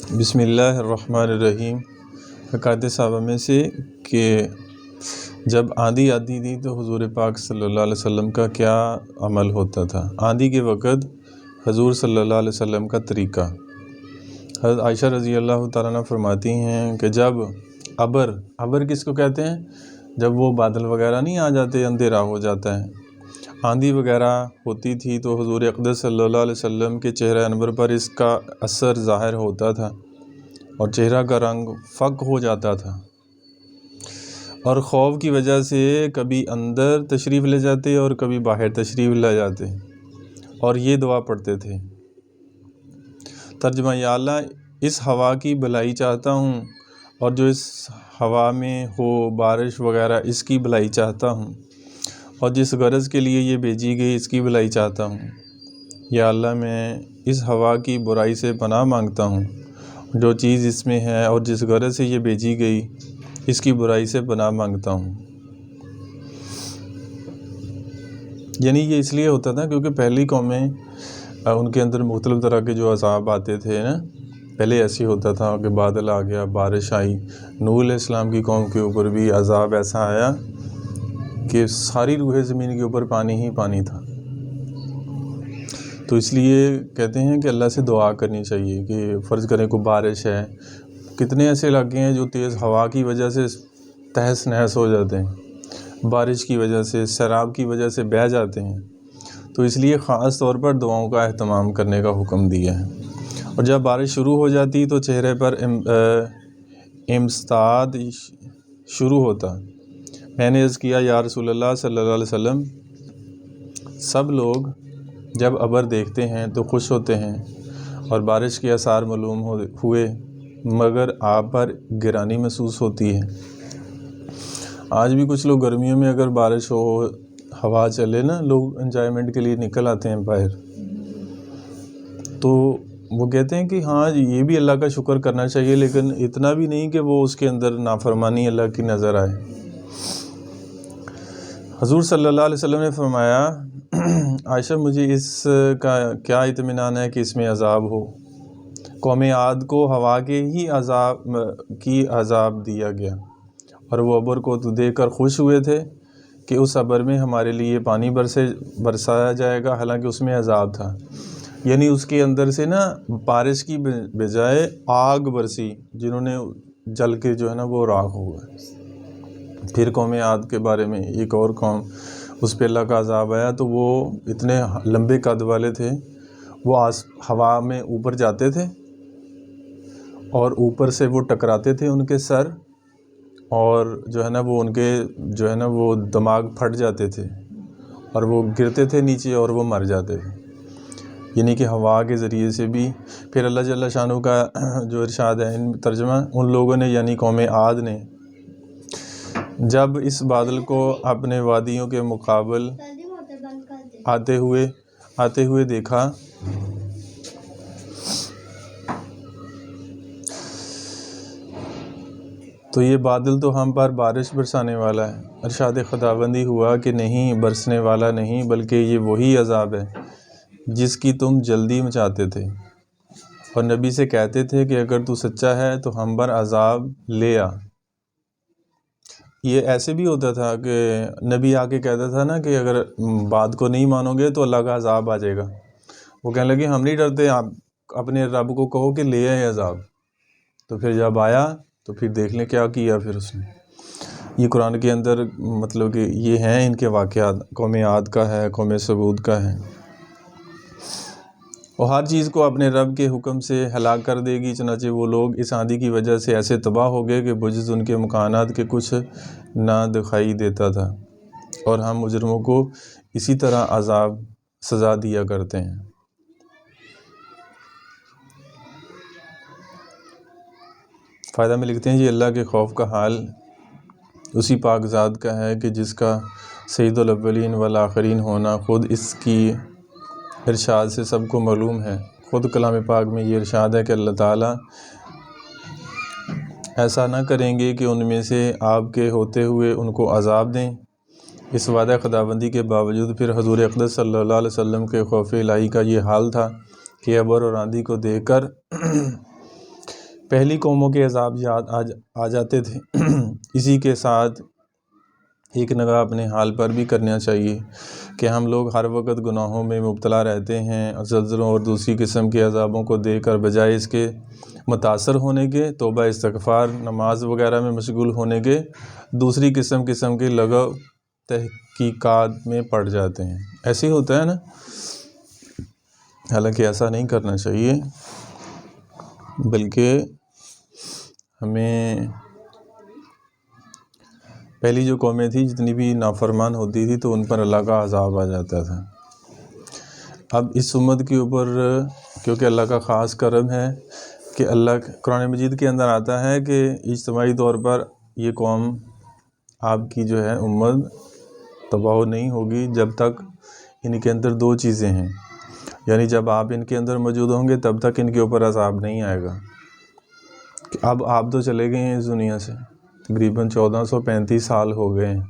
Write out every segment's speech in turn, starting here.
بسم اللہ الرحمن الرحیم۔ حکایت صحابہ میں سے کہ جب آندھی آتی تھی تو حضور پاک صلی اللہ علیہ وسلم کا کیا عمل ہوتا تھا۔ آندھی کے وقت حضور صلی اللہ علیہ وسلم کا طریقہ۔ حضرت عائشہ رضی اللہ تعالیٰ عنہ فرماتی ہیں کہ جب ابر کس کو کہتے ہیں؟ جب وہ بادل وغیرہ نہیں آ جاتے، اندھیرا ہو جاتا ہے، آندھی وغیرہ ہوتی تھی تو حضور اقدس صلی اللہ علیہ وسلم کے چہرہ انور پر اس کا اثر ظاہر ہوتا تھا اور چہرہ کا رنگ فک ہو جاتا تھا، اور خوف کی وجہ سے کبھی اندر تشریف لے جاتے اور کبھی باہر تشریف لے جاتے اور یہ دعا پڑھتے تھے۔ ترجمہ: یا اللہ، اس ہوا کی بھلائی چاہتا ہوں، اور جو اس ہوا میں ہو بارش وغیرہ اس کی بھلائی چاہتا ہوں، اور جس غرض کے لیے یہ بھیجی گئی اس کی بھلائی چاہتا ہوں۔ یا اللہ، میں اس ہوا کی برائی سے پناہ مانگتا ہوں، جو چیز اس میں ہے اور جس غرض سے یہ بھیجی گئی اس کی برائی سے پناہ مانگتا ہوں۔ یعنی یہ اس لیے ہوتا تھا کیونکہ پہلی قومیں ان کے اندر مختلف طرح کے جو عذاب آتے تھے نا، پہلے ایسے ہی ہوتا تھا کہ بادل آ گیا، بارش آئی۔ نوح علیہ السلام کی قوم کے اوپر بھی عذاب ایسا آیا کہ ساری روح زمین کے اوپر پانی ہی پانی تھا۔ تو اس لیے کہتے ہیں کہ اللہ سے دعا کرنی چاہیے کہ فرض کریں کوئی بارش ہے، کتنے ایسے علاقے ہیں جو تیز ہوا کی وجہ سے تہس نہس ہو جاتے ہیں، بارش کی وجہ سے، سیلاب کی وجہ سے بہہ جاتے ہیں۔ تو اس لیے خاص طور پر دعاؤں کا اہتمام کرنے کا حکم دیا ہے۔ اور جب بارش شروع ہو جاتی تو چہرے پر امسطاد شروع ہوتا۔ میں نے عرض کیا، یا رسول اللہ صلی اللہ علیہ وسلم، سب لوگ جب ابر دیکھتے ہیں تو خوش ہوتے ہیں اور بارش کے آثار معلوم ہوئے، مگر آپ پر گرانی محسوس ہوتی ہے۔ آج بھی کچھ لوگ گرمیوں میں اگر بارش ہو، ہوا چلے نا، لوگ انجوائمنٹ کے لیے نکل آتے ہیں باہر، تو وہ کہتے ہیں کہ ہاں یہ بھی اللہ کا شکر کرنا چاہیے، لیکن اتنا بھی نہیں کہ وہ اس کے اندر نافرمانی اللہ کی نظر آئے۔ حضور صلی اللہ علیہ وسلم نے فرمایا، عائشہ، مجھے اس کا کیا اطمینان ہے کہ اس میں عذاب ہو۔ قوم عاد کو ہوا کے ہی عذاب دیا گیا، اور وہ ابر کو تو دیکھ کر خوش ہوئے تھے کہ اس ابر میں ہمارے لیے پانی برسایا جائے گا، حالانکہ اس میں عذاب تھا۔ یعنی اس کے اندر سے نا بارش کی بجائے آگ برسی، جنہوں نے جل کے جو ہے نا وہ راکھ ہو گئے۔ پھر قوم عاد کے بارے میں ایک اور قوم، اس پہ اللہ کا عذاب آیا، تو وہ اتنے لمبے قد والے تھے، وہ ہوا میں اوپر جاتے تھے اور اوپر سے وہ ٹکراتے تھے ان کے سر، اور جو ہے نا وہ ان کے جو ہے نا وہ دماغ پھٹ جاتے تھے اور وہ گرتے تھے نیچے اور وہ مر جاتے تھے۔ یعنی کہ ہوا کے ذریعے سے بھی۔ پھر اللہ جل شانہ کا جو ارشاد ہے ترجمہ، ان لوگوں نے یعنی قوم عاد نے جب اس بادل کو اپنے وادیوں کے مقابل آتے ہوئے دیکھا تو یہ بادل تو ہم پر بارش برسانے والا ہے۔ ارشاد خداوندی ہوا کہ نہیں، برسنے والا نہیں، بلکہ یہ وہی عذاب ہے جس کی تم جلدی مچاتے تھے، اور نبی سے کہتے تھے کہ اگر تو سچا ہے تو ہم پر عذاب لے آ۔ یہ ایسے بھی ہوتا تھا کہ نبی آ کے کہتا تھا نا کہ اگر بات کو نہیں مانو گے تو اللہ کا عذاب آ جائے گا۔ وہ کہنے لگے ہم نہیں ڈرتے، آپ اپنے رب کو کہو کہ لے آئے عذاب۔ تو پھر جب آیا تو پھر دیکھ لیں کیا کیا پھر اس نے۔ یہ قرآن کے اندر مطلب کہ یہ ہیں ان کے واقعات، قوم عاد کا ہے، قوم ثمود کا ہے۔ وہ ہر چیز کو اپنے رب کے حکم سے ہلاک کر دے گی، چنانچہ وہ لوگ اس آندھی کی وجہ سے ایسے تباہ ہو گئے کہ بجز ان کے مکانات کے کچھ نہ دکھائی دیتا تھا، اور ہم مجرموں کو اسی طرح سزا دیا کرتے ہیں۔ فائدہ میں لکھتے ہیں یہ اللہ کے خوف کا حال اسی پاک ذات کا ہے کہ جس کا سید الاولین والآخرین ہونا خود اس کی ارشاد سے سب کو معلوم ہے۔ خود کلام پاک میں یہ ارشاد ہے کہ اللہ تعالیٰ ایسا نہ کریں گے کہ ان میں سے آپ کے ہوتے ہوئے ان کو عذاب دیں۔ اس وعدہ خداوندی کے باوجود پھر حضور اقدس صلی اللہ علیہ وسلم کے خوف الہی کا یہ حال تھا کہ ابر اور آندھی کو دیکھ کر پہلی قوموں کے عذاب یاد آ جاتے تھے۔ اسی کے ساتھ ایک نگاہ اپنے حال پر بھی کرنا چاہیے کہ ہم لوگ ہر وقت گناہوں میں مبتلا رہتے ہیں، زلزلوں اور دوسری قسم کے عذابوں کو دیکھ کر بجائے اس کے متاثر ہونے کے، توبہ استغفار، نماز وغیرہ میں مشغول ہونے کے، دوسری قسم کے لغو تحقیقات میں پڑ جاتے ہیں۔ ایسے ہی ہوتا ہے نا، حالانکہ ایسا نہیں کرنا چاہیے، بلکہ ہمیں پہلی جو قومیں تھیں جتنی بھی نافرمان ہوتی تھی تو ان پر اللہ کا عذاب آ جاتا تھا۔ اب اس امت کے اوپر کیونکہ اللہ کا خاص کرم ہے کہ اللہ قرآن مجید کے اندر آتا ہے کہ اجتماعی طور پر یہ قوم آپ کی جو ہے امت تباہ نہیں ہوگی جب تک ان کے اندر دو چیزیں ہیں، یعنی جب آپ ان کے اندر موجود ہوں گے تب تک ان کے اوپر عذاب نہیں آئے گا۔ اب آپ تو چلے گئے ہیں اس دنیا سے، تقریباً 1435 سال ہو گئے ہیں،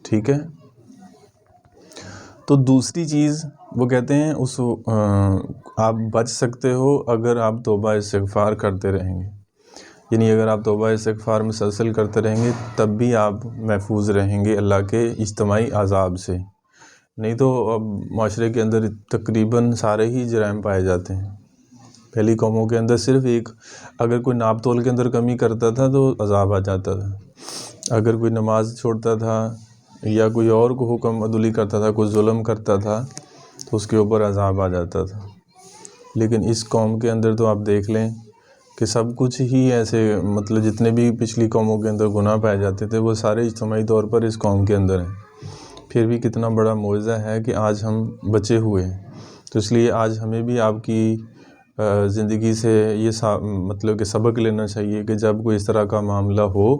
ٹھیک ہے؟ تو دوسری چیز وہ کہتے ہیں آپ بچ سکتے ہو اگر آپ توبہ استغفار کرتے رہیں گے، یعنی اگر آپ توبہ استغفار مسلسل کرتے رہیں گے تب بھی آپ محفوظ رہیں گے اللہ کے اجتماعی عذاب سے، نہیں تو اب معاشرے کے اندر تقریباً سارے ہی جرائم پائے جاتے ہیں۔ پہلی قوموں کے اندر صرف ایک اگر کوئی ناپ تول کے اندر کمی کرتا تھا تو عذاب آ جاتا تھا، اگر کوئی نماز چھوڑتا تھا یا کوئی اور کو حکم عدولی کرتا تھا، کوئی ظلم کرتا تھا تو اس کے اوپر عذاب آ جاتا تھا۔ لیکن اس قوم کے اندر تو آپ دیکھ لیں کہ سب کچھ ہی ایسے، مطلب جتنے بھی پچھلی قوموں کے اندر گناہ پائے جاتے تھے وہ سارے اجتماعی طور پر اس قوم کے اندر ہیں۔ پھر بھی کتنا بڑا معجزہ ہے کہ آج ہم بچے ہوئے ہیں، تو اس لیے آج ہمیں بھی آپ کی زندگی سے یہ مطلب کہ سبق لینا چاہیے کہ جب کوئی اس طرح کا معاملہ ہو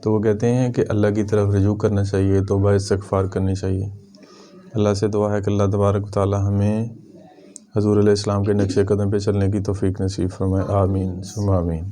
تو وہ کہتے ہیں کہ اللہ کی طرف رجوع کرنا چاہیے، توبہ استغفار کرنی چاہیے۔ اللہ سے دعا ہے کہ اللہ تبارک و تعالی ہمیں حضور علیہ السلام کے نقش قدم پہ چلنے کی توفیق نصیب فرمائے، آمین ثم آمین۔